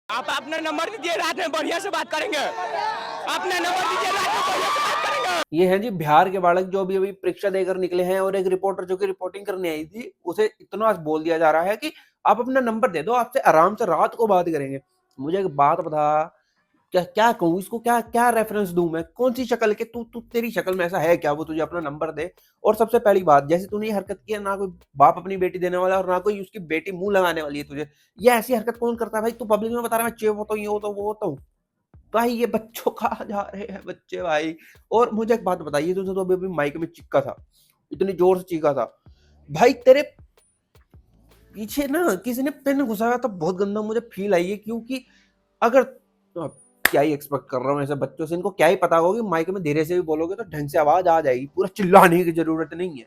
आप अपना नंबर दीजिए, रात में बढ़िया से बात करेंगे। अपना नंबर दीजिए, रात में बढ़िया से बात करेंगे। ये हैं जी बिहार के बालक जो अभी-अभी परीक्षा देकर निकले हैं और एक रिपोर्टर जो कि रिपोर्टिंग करने आई थी, उसे इतना बोल दिया जा रहा है कि आप अपना नंबर दे दो, आपसे आराम से रात को बात करेंगे। मुझे एक बात बता, क्या क्या कहूँ इसको, क्या क्या रेफरेंस दूँ मैं? कौन-सी शक्ल के तू तू तेरी शक्ल में ऐसा है क्या वो तुझे अपना नंबर दे? और सबसे पहली बात, जैसे तूने ये हरकत की है, ना कोई बाप अपनी बेटी देने वाला है और ना कोई उसकी बेटी मुँह लगाने वाली है तुझे। ये ऐसी हरकत कौन करता है भाई? तू पब्लिक में बता रहा है मैं चिप होता हूँ, ये होता हूँ, वो होता हूँ। भाई ये बच्चों कहाँ जा रहे हैं बच्चे भाई। और मुझे एक बात बताइए, तूने तो अभी-अभी माइक में चीखा था, इतनी ज़ोर से चीखा था। भाई तेरे पीछे ना किसी ने पेन घुसाया था, बहुत गंदा मुझे फ़ील आई है, क्योंकि अगर क्या ही एक्सपेक्ट कर रहा हूँ ऐसे बच्चों से, इनको क्या ही पता होगा कि माइक में धीरे से भी बोलोगे तो ढंग से आवाज़ आ जाएगी, पूरा चिल्लाने की ज़रूरत नहीं है।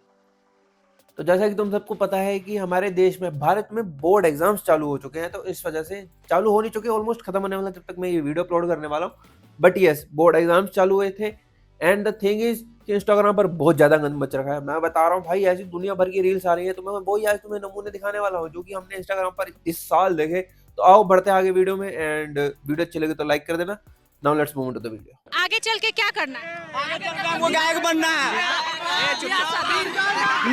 तो जैसा कि तुम सबको पता है कि हमारे देश में, भारत में बोर्ड एग्ज़ाम्स चालू हो चुके हैं, तो इस वजह से चालू हो नहीं चुके, ऑलमोस्ट खत्म होने वाला जब तक मैं ये वीडियो अपलोड करने वाला हूँ। बट येस, बोर्ड एग्ज़ाम्स चालू हुए थे एंड द थिंग इज़ कि इंस्टाग्राम पर बहुत ज़्यादा गंद मच रखा है। मैं बता रहा हूँ भाई, ऐसी दुनिया भर की रील्स आ रही हैं, तो मैं वही आज तुम्हें नमूने दिखाने वाला हूँ जो कि हमने इंस्टाग्राम पर इस साल देखे। तो आओ बढ़ते हैं आगे वीडियो में, एंड वीडियो अच्छी लगे तो लाइक कर देना। Now let's move on to the video. आगे चल के क्या करना है? आगे चल के हमको गायक बनना है,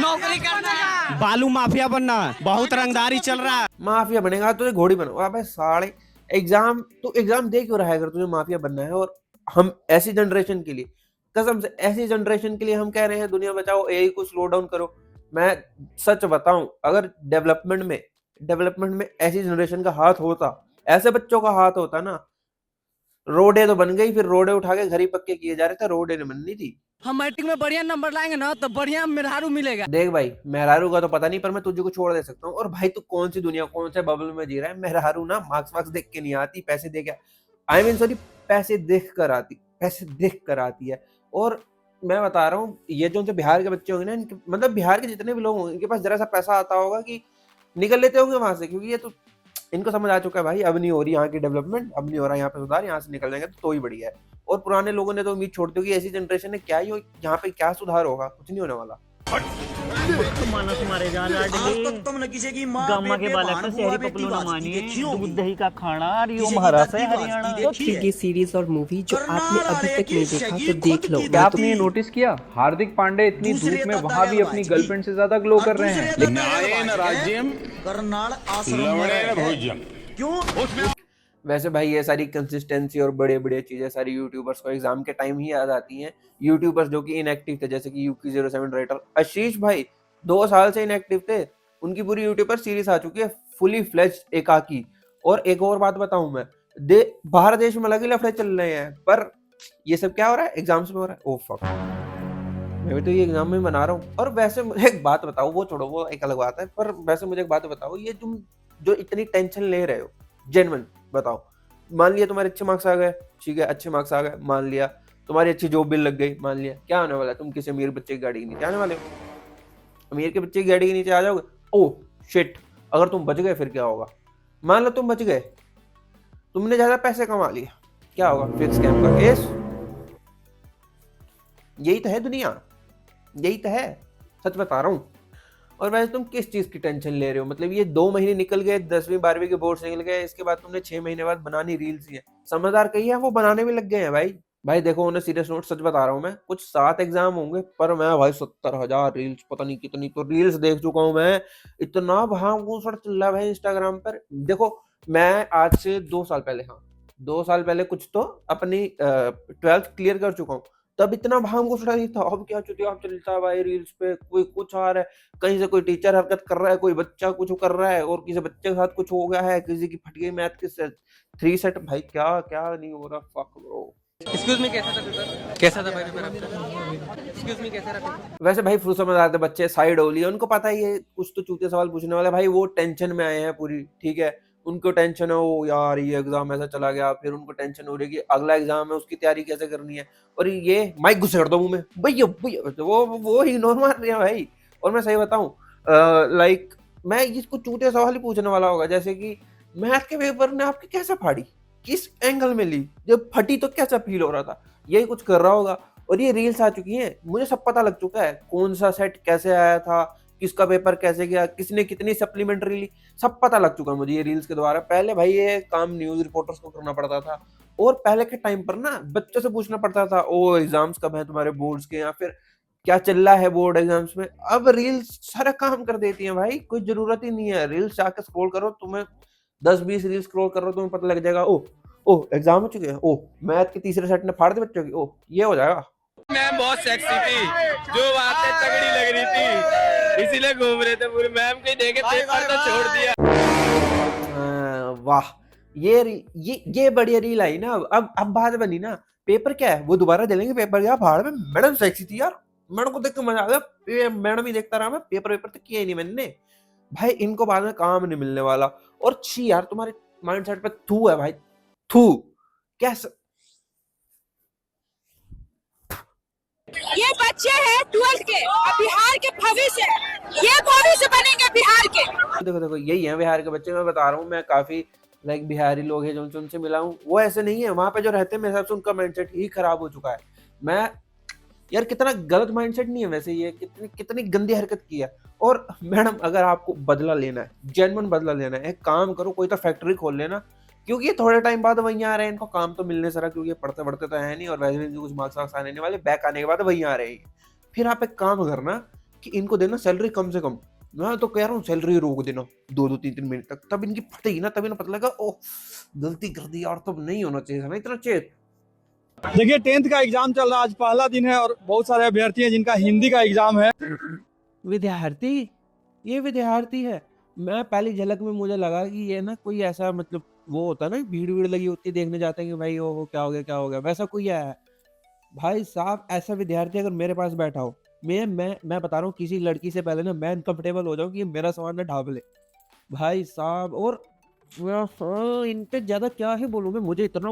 नौकरी करना है, बालू माफिया बनना है, बहुत रंगदारी चल रहा है। माफिया बनेगा तुझे घोड़ी बनो। अबे साले, एग्जाम तू एग्जाम दे क्यों रहा है अगर तुझे माफिया बनना है? और हम ऐसी जनरेशन के लिए, कसम से ऐसी जनरेशन के लिए हम कह रहे हैं दुनिया बचाओ, एआई को स्लो डाउन करो। मैं सच बताऊं, अगर डेवलपमेंट में ऐसी जनरेशन का हाथ होता, ऐसे बच्चों का हाथ होता ना, रोडे तो बन गई, फिर रोडे उठा के घर ही पक्के किए जा रहे थे, रोडे नहीं बननी थी। हम मैट्रिक में बढ़िया नंबर लाएंगे ना तो बढ़िया मेहरारू मिलेगा। देख भाई, मेहरारू का तो पता नहीं, पर मैं तुझे को छोड़ दे सकता हूँ। और भाई तू कौन सी दुनिया, कौन से बबल में जी रहा है? मेहरारू ना मार्क्स वार्क्स देख के नहीं आती, पैसे दे के, आई मीन सॉरी, पैसे देख कर आती, पैसे देख कर आती है। और मैं बता रहा हूँ, ये जो बिहार के बच्चे होंगे ना, इनके मतलब बिहार के जितने भी लोग होंगे, इनके पास जरा सा पैसा आता होगा कि निकल लेते होंगे वहां से, क्योंकि ये तो इनको समझ आ चुका है भाई, अब नहीं हो रही यहाँ की डेवलपमेंट, अब नहीं हो रहा यहाँ पे सुधार, यहाँ से निकल जाएंगे तो ही बढ़िया है। और पुराने लोगों ने तो उम्मीद छोड़ दी कि ऐसी जनरेशन है क्या ही हो, यहाँ पे क्या सुधार होगा? कुछ नहीं होने वाला। मानस मारेगा लाडली तुमने किसी की मां गामा के बालक से शहरी पपलू न मानिए, दूध दही का खाना रियो महाराष्ट्र है, हरियाणा। तो 3D सीरीज और मूवी जो आपने अभी तक नहीं देखा तो देख लो। क्या आपने ये नोटिस किया, हार्दिक पांडे इतनी धूप में वहां भी अपनी गर्लफ्रेंड से ज्यादा ग्लो कर रहे हैं। वैसे भाई ये सारी कंसिस्टेंसी और बड़े-बड़े चीजें सारी यूट्यूबर्स को एग्जाम के टाइम ही याद आती हैं। यूट्यूबर्स जो कि इनएक्टिव थे, जैसे कि यूकी 07 राइटर आशीष भाई 2 साल से इनएक्टिव थे, उनकी पूरी यूट्यूबर सीरीज आ चुकी है, फुली फ्लेज्ड एकाकी। और एक और बात बताऊं मैं, बाहर देश में अलग ही लफड़े चल रहे हैं, पर ये सब क्या हो रहा है? एग्जाम्स में हो रहा है। ओह फक, मैं भी तो ये एग्जाम में बना रहा हूँ। और वैसे मुझे एक बात बताओ, वो छोड़ो, वो एक अलग बात है, पर वैसे मुझे एक बात बताओ, ये तुम जो इतनी टेंशन ले रहे हो, जेन्युइन बताओ। मान लिया तुम्हारे अच्छे मार्क्स आ गए, ठीक है, अच्छे मार्क्स आ गए, मान लिया तुम्हारी अच्छी जॉब भी लग गई, मान लिया, क्या होने वाला है? तुम किसी अमीर बच्चे की गाड़ी के नीचे आने वाले हो? अमीर के बच्चे की गाड़ी के नीचे आ जाओगे? ओह शिट, अगर तुम बच गए फिर क्या होगा? मान लो तुम बच गए, तुमने ज्यादा पैसे कमा लिए, क्या होगा? फिर स्कैम का केस। यही तो है दुनिया, यही तो है, सच बता रहा हूँ। और वैसे तुम किस चीज की टेंशन ले रहे हो? मतलब ये 2 महीने निकल गए, 10वीं 12वीं के बोर्ड्स निकल गए, इसके बाद तुमने 6 महीने बाद बनानी रील्स ही है। समझदार कही है, वो बनाने भी लग गए हैं भाई देखो, उन्हें सीरियस नोट सच बता रहा हूँ मैं, कुछ 7 एग्जाम होंगे, पर मैं भाई 70,000 रील्स, पता नहीं कितनी तो रील्स देख चुका हूँ मैं। इतना भांगूसड़ चल रहा है भाई इंस्टाग्राम पर। देखो, मैं आज से 2 साल पहले, हाँ 2 साल पहले कुछ तो अपनी 12th क्लियर कर चुका हूँ, तब इतना भांगूसड़ा नहीं था। अब क्या चुतिया चलता है भाई रील्स पे, कोई कुछ आ रहा है, कहीं से कोई टीचर हरकत कर रहा है, कोई बच्चा कुछ कर रहा है, और किसी बच्चे के साथ कुछ हो गया है, किसी की फट गई मैथ की 3 सेट। भाई क्या क्या नहीं हो रहा, फक ब्रो। एक्सक्यूज मी, कैसा था पेपर? कैसा था भाई पेपर आपका? एक्सक्यूज मी, कैसा रहा पेपर? वैसे भाई फुल समझ आते बच्चे, साइड हो लिया, उनको पता ही है कुछ तो चूतिया सवाल पूछने वाला है भाई, वो टेंशन में आए हैं पूरी, ठीक है। उनको टेंशन है, वो यार ये एग्जाम ऐसा चला गया, फिर उनको टेंशन हो रही है कि अगला एग्जाम है उसकी तैयारी कैसे करनी है, और ये माइक घुसेड़ दो मुंह में, भैया भैया, तो वो इग्नोर मार रहे हैं भाई। और मैं सही बताऊं, लाइक मैं इसको चूतिया सवाल ही पूछने वाला होगा, जैसे कि मैथ के पेपर ने आपकी कैसे फाड़ी, किस एंगल में ली, जब फटी तो कैसा फील हो रहा था, यही कुछ कर रहा होगा। और ये रील्स आ चुकी हैं, मुझे सब पता लग चुका है, कौन सा सेट कैसे आया था, किसका पेपर कैसे गया, किसने कितनी सप्लीमेंट्री ली, सब पता लग चुका मुझे ये रील्स के द्वारा। पहले भाई ये काम न्यूज रिपोर्टर्स को करना पड़ता था, और पहले के टाइम पर ना बच्चों से पूछना पड़ता था, ओ एग्जाम्स कब है तुम्हारे बोर्ड्स के, या फिर क्या चल रहा है बोर्ड एग्जाम्स में। अब रील्स सारा काम कर देती है भाई, कोई जरूरत ही नहीं है। रील्स जाके स्क्रॉल करो, तुम्हें 10-20 रील्स स्क्रॉल करो, तुम्हें पता लग जाएगा, ओ एग्जाम हो चुके हैं, ओ मैथ के तीसरे सेट ने फाड़ दे बच्चों की, ओ ये हो जाएगा। मैम बहुत सेक्सी थी, जो बातें तगड़ी लग रही थी, इसीलिए घूम रहे थे पूरे। मैम को देखे पेपर तो छोड़ दिया। वाह, ये बढ़िया रील आई ना। अब बात बनी ना, पेपर क्या है, वो दोबारा दे लेंगे पेपर, क्या भाड़ में। मैडम सेक्सी थी यार, मैडम को देख के मजा आ गया, मैडम ही देखता रहा मैं, पेपर तो किया ही नहीं मैंने। भाई इनको बाद में काम नहीं मिलने वाला। और छी यार, तुम्हारे माइंडसेट पे थू है भाई, थू। कैसे ये बच्चे हैं 12th के, और बिहार के भविष्य, ये भविष्य बनेंगे बिहार के। देखो यही है बिहार के बच्चे। मैं बता रहा हूँ, मैं काफी लाइक बिहारी लोग हैं जो उनसे मिला हूँ, वो ऐसे नहीं है। वहां पे जो रहते हैं मेरे हिसाब से उनका माइंडसेट ही खराब हो चुका है। मैं यार कितना गलत माइंडसेट नहीं है वैसे, ये कितनी गंदी हरकत की है। और मैडम अगर आपको बदला लेना है, जेन्युइन बदला लेना है, एक काम करो, कोई तो फैक्ट्री खोल लेना, क्योंकि ये थोड़े टाइम बाद वहीं आ रहे हैं, इनको काम तो मिलने से रहा, क्योंकि पढ़ते पढ़ते तो है नहीं, और वैसे भी कुछ मार्क्स आने नहीं वाले, बैक आने के बाद वहीं आ रहे हैं। फिर आप एक काम करना कि इनको देना सैलरी कम से कम। मैं तो कह रहा हूँ सैलरी रोक देना 2-2 3-3 महीने तक, तब इनकी फटेगी ना, तब इन्हें पता लगा ओह गलती कर दी और तब नहीं होना चाहिए ना इतना चेत। देखिए 10th का एग्जाम चल रहा है, आज पहला दिन है और बहुत सारे अभ्यर्थी हैं जिनका हिंदी का एग्जाम है। विद्यार्थी, ये विद्यार्थी है। मैं पहली झलक में मुझे लगा कि ये ना कोई ऐसा मतलब वो होता है ना, भीड़ लगी होती है, देखने जाते हैं कि भाई वो क्या हो गया, वैसा कोई है। भाई साहब ऐसा विद्यार्थी अगर मेरे पास बैठा हो, मैं बता रहा हूँ, किसी लड़की से पहले ना मैं अनकंफर्टेबल हो जाऊँ कि ये मेरा सामान ना ढाब ले भाई साहब। और इन पे ज्यादा क्या ही बोलूँ मैं, मुझे इतना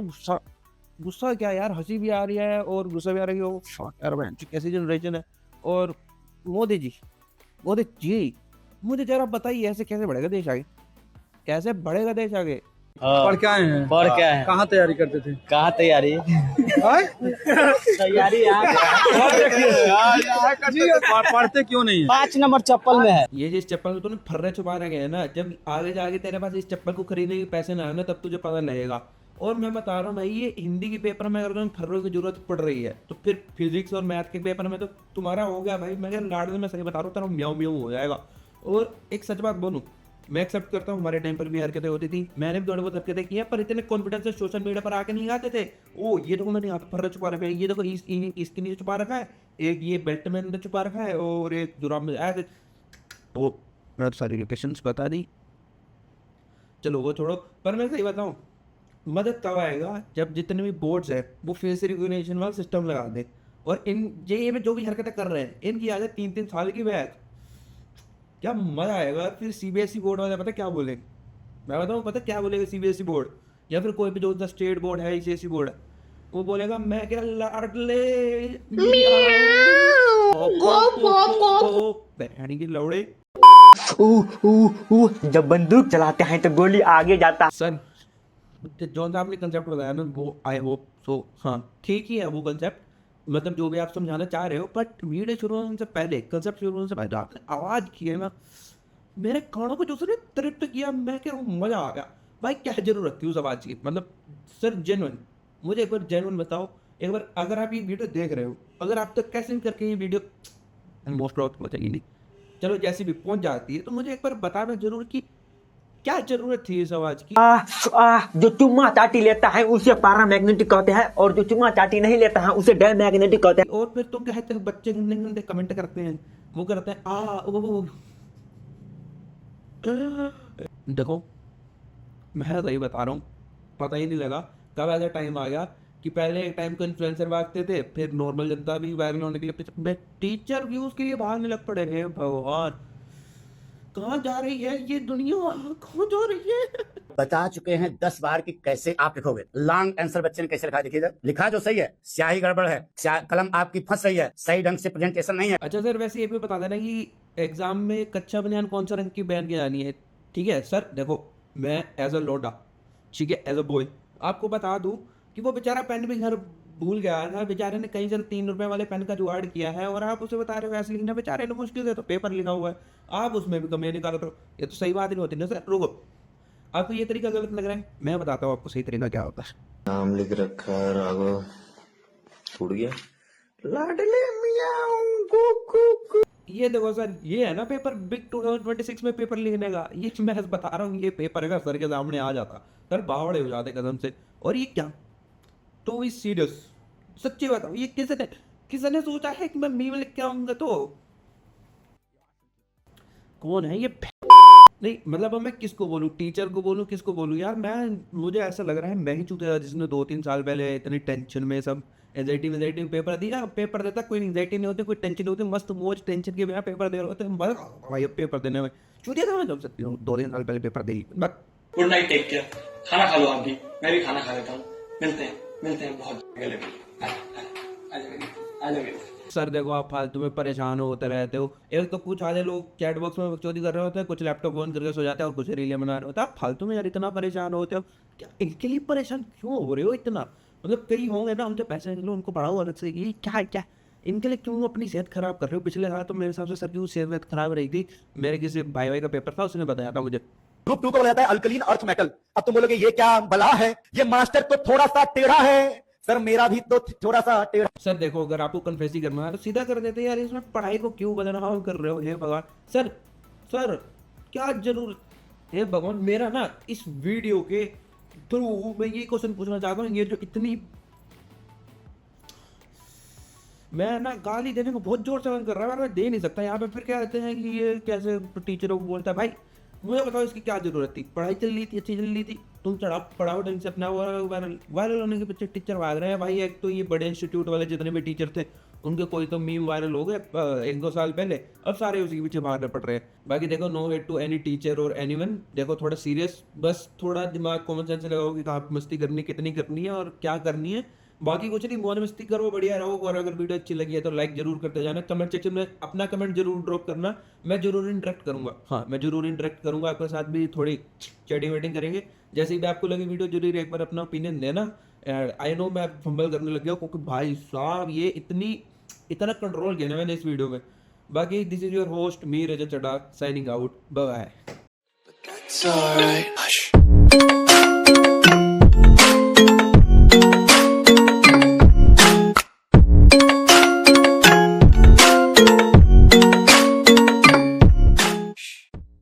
गुस्सा क्या यार, हंसी भी आ रही है और गुस्सा भी आ रही है। यार कैसी जनरेशन है। और मोदी जी मुझे जरा बताइए, ऐसे कैसे बढ़ेगा देश आगे, कैसे बढ़ेगा देश आगे। पढ़ के आए हैं? पढ़ क्या है, कहाँ तैयारी करते थे? कहाँ तैयारी तैयारी पढ़ते क्यों नहीं है? 5 नंबर चप्पल में है। ये जिस चप्पल को तूने फर्रे छुपा रखे है ना, जब आगे जाके तेरे पास इस चप्पल को खरीदने के पैसे ना आए ना, तब तुझे पता लगेगा। और मैं बता रहा हूँ भाई, ये हिंदी के पेपर में अगर तुम्हें फर्रों की जरूरत पड़ रही है, तो फिर फिजिक्स और मैथ के पेपर में तो तुम्हारा हो गया भाई। मैं लाड़ में सही बता रहा हूँ, तेरा म्याऊं म्याऊं हो जाएगा। और एक सच बात बोलूँ, मैं एक्सेप्ट करता हूँ हमारे टाइम पर भी हरकतें होती थी, मैंने भी थोड़ी बहुत हरकतें की है, पर इतने कॉन्फिडेंस से सोशल मीडिया पर आके नहीं आते थे। ओ ये देखो मैंने यहाँ पे फर्रा छुपा रखा है, ये देखो इसके नीचे छुपा रखा है, एक ये बेल्ट में अंदर छुपा रखा है, और एक जुराब में ऐसे। तो मैं तो सारी लोकेशंस बता दी, चलो वो छोड़ो। पर मैं सही बताऊँ, मदद तब आएगा जब जितने भी बोर्ड्स है वो फेस रिकॉग्निशन वाला सिस्टम लगा दे। और इन जे में जो भी हरकतें कर रहे हैं, इनकी आ जाए 3-3 साल की बैक, क्या मजा आएगा। फिर सीबीएसई बोर्ड वाले पता क्या बोलेंगे, मैं बताऊँ पता क्या बोलेगा सीबीएसई बोर्ड, या फिर कोई भी जो सा स्टेट बोर्ड है, आईसीएसई बोर्ड है, वो बोलेगा मैं क्या लाडले बहनी की लौड़े। जब बंदूक चलाते हैं तो गोली आगे जाता। सर जो आपने कंसेप्ट बताया ना, वो आई होप सो, हाँ ठीक ही है वो कंसेप्ट, मतलब जो भी आप समझाना चाह रहे हो। बट वीडियो शुरू होने से पहले, कंसेप्ट शुरू होने से पहले आपने आवाज़ की है ना, मेरे कानों को जो उसने तृप्त किया, मैं कह रहा हूँ मज़ा आ गया भाई। क्या जरूरत थी उस आवाज़ की, मतलब सर जेन्युइन, मुझे एक बार जेन्युइन बताओ एक बार, अगर आप ये वीडियो देख रहे हो, अगर आप तक कैसे करके ये वीडियो मोस्ट ऑफ पहुँचेगी नहीं, चलो जैसी भी पहुँच जाती है, तो मुझे एक बार बताना जरूर कि क्या जरूरत थी इस आवाज की। जो चुम्मा चाटी लेता है उसे पैरामैग्नेटिक कहते हैं, और जो चुम्मा चाटी नहीं लेता है उसे डायमैग्नेटिक कहते हैं। और फिर तुम कहते हो बच्चे गंदे गंदे कमेंट करते हैं, वो करते हैं देखो मैं सही बता रहा हूँ, पता ही नहीं लगा कब ऐसा टाइम आ गया कि पहले एक टाइम को इन्फ्लुएंसर भागते थे, फिर नॉर्मल जनता भी वायरल होने के लिए, टीचर व्यूज के लिए भागने लग पड़े हैं। भगवान कहाँ जा रही है ये दुनिया, कहाँ जा रही है। बता चुके हैं 10 बार कि कैसे आप लिखोगे। लॉन्ग आंसर बच्चे ने कैसे लिखा, देखिए लिखा जो सही है, स्याही गड़बड़ है, कलम आपकी फंस रही है, सही ढंग से प्रेजेंटेशन नहीं है। अच्छा सर, वैसे ये भी बता देना कि एग्जाम में कच्चा बनियान कौन सा रंग की पहन के जानी है। ठीक है सर, देखो मैं एज अ लौंडा, ठीक है एज अ बॉय, आपको बता दूं कि वो बेचारा पैंट भी घर भूल गया था, बेचारे ने कहीं से 3 रुपए वाले पेन का जुगाड़ किया है और आप उसे बता रहे हो ऐसे लिखना। बेचारे ने मुश्किल से तो पेपर लिखा हुआ है, आप उसमें भी कमियां निकाल रहे हो। ये तो सही बात ही नहीं होती ना सर। रुको, आपको ये तरीका गलत लग रहा है, मैं बताता हूँ आपको सही तरीका क्या होता है। नाम लिख रखा है राघव, छूट गया। ये देखो सर, ये है ना पेपर बिग 2026 में पेपर लिखने का। ये मैं बता रहा हूँ, ये पेपर अगर सर के सामने आ जाता सर बावड़े हो जाते कसम से। और ये क्या, तो भी सीरियस सच्ची बताओ, ये किसने सोचा है कि मैं मीम लिख के आऊंगा? तो कौन है ये? नहीं मतलब अब मैं किसको बोलूँ, टीचर को बोलूँ, किसको बोलूँ यार? मुझे ऐसा लग रहा है मैं ही चूतिया जिसने 2-3 साल पहले इतनी टेंशन में सब एंजाइटी पेपर दिया। पेपर देता कोई एंजाइटी नहीं होती, कोई टेंशन नहीं होती, मस्त मौज टेंशन के बिना पेपर दे रहे होते हैं। बस भाई पेपर देने में चूतिया था मैं जब सकती हूँ। 2-3 साल पहले पेपर दी। बस गुड नाइट, टेक केयर, खाना खा लो आप भी, मैं भी खाना खा लेता हूँ। मिलते हैं बहुत जगह। सर देखो, आप फालतू में परेशान होते रहते हो। एक तो कुछ आधे लोग चैट बॉक्स में बकचोदी कर रहे होते हैं, कुछ लैपटॉप ऑन करके सो जाते हैं और कुछ रीलें बना रहे होते हैं। आप फालतू में यार इतना परेशान होते हो, क्या इनके लिए परेशान क्यों हो रहे हो इतना? मतलब कई होंगे ना, उनसे पैसे निकलो, उनको पढ़ाओ अलग से। ये क्या इनके लिए क्यों अपनी सेहत खराब कर रहे हो? पिछले साल तो मेरे हिसाब से सर की सेहत खराब रही थी। मेरे किसी भाई का पेपर था, उसने बताया था मुझे। ग्रुप 2 को बोला जाता है अल्कलीन अर्थ मेटल। अब तुम बोलोगे ये क्या बला है, ये मास्टर तो थोड़ा सा टेढ़ा है। सर मेरा भी तो थोड़ा सा टेढ़ा। सर देखो, अगर आपको कन्फेस ही करना है तो सीधा कर देते यार, इसमें पढ़ाई को क्यों बदनाम कर रहे हो? हे भगवान सर क्या जरूरत है? भगवान मेरा ना इस वीडियो के थ्रू मैं ये क्वेश्चन पूछना चाहता हूँ। ये जो इतनी मैं ना गाली देने को बहुत जोर से मन कर रहा है, मैं दे नहीं सकता यहाँ पे। फिर क्या कहते हैं कि ये कैसे टीचरों को बोलता है? भाई मुझे बताओ इसकी क्या जरूरत थी? पढ़ाई चल रही थी, अच्छी चल रही थी, तुम पढ़ाओ ढंग से अपना। वायरल होने के पीछे टीचर भाग रहे हैं भाई। एक तो ये बड़े इंस्टीट्यूट वाले जितने भी टीचर थे उनके कोई तो मीम वायरल हो गए 1-2 साल पहले, अब सारे उसी के पीछे भागने पड़ रहे हैं। बाकी देखो, no hate to any teacher और एनीवन। देखो थोड़ा सीरियस, बस थोड़ा दिमाग कॉमन सेंस लगाओ कि कहाँ मस्ती करनी, कितनी करनी है और क्या करनी है। बाकी कुछ नहीं, मौज मस्ती करो, बढ़िया रहो। और अगर वीडियो अच्छी लगी है तो लाइक जरूर करते जाना। कमेंट सेक्शन में अपना कमेंट जरूर ड्रॉप करना, मैं जरूर इंटरेक्ट करूंगा। हाँ, मैं जरूर इंटरेक्ट करूंगा आपके साथ, भी थोड़ी चैटिंग वेटिंग करेंगे। जैसे भी आपको लगी वीडियो, जरूर एक बार अपना ओपिनियन देना। आई नो मैं फंबल करने लग गया क्योंकि भाई साहब ये इतना कंट्रोल किया ना मैंने इस वीडियो में। बाकी this is your host me Rajat Chadha signing out, bye bye.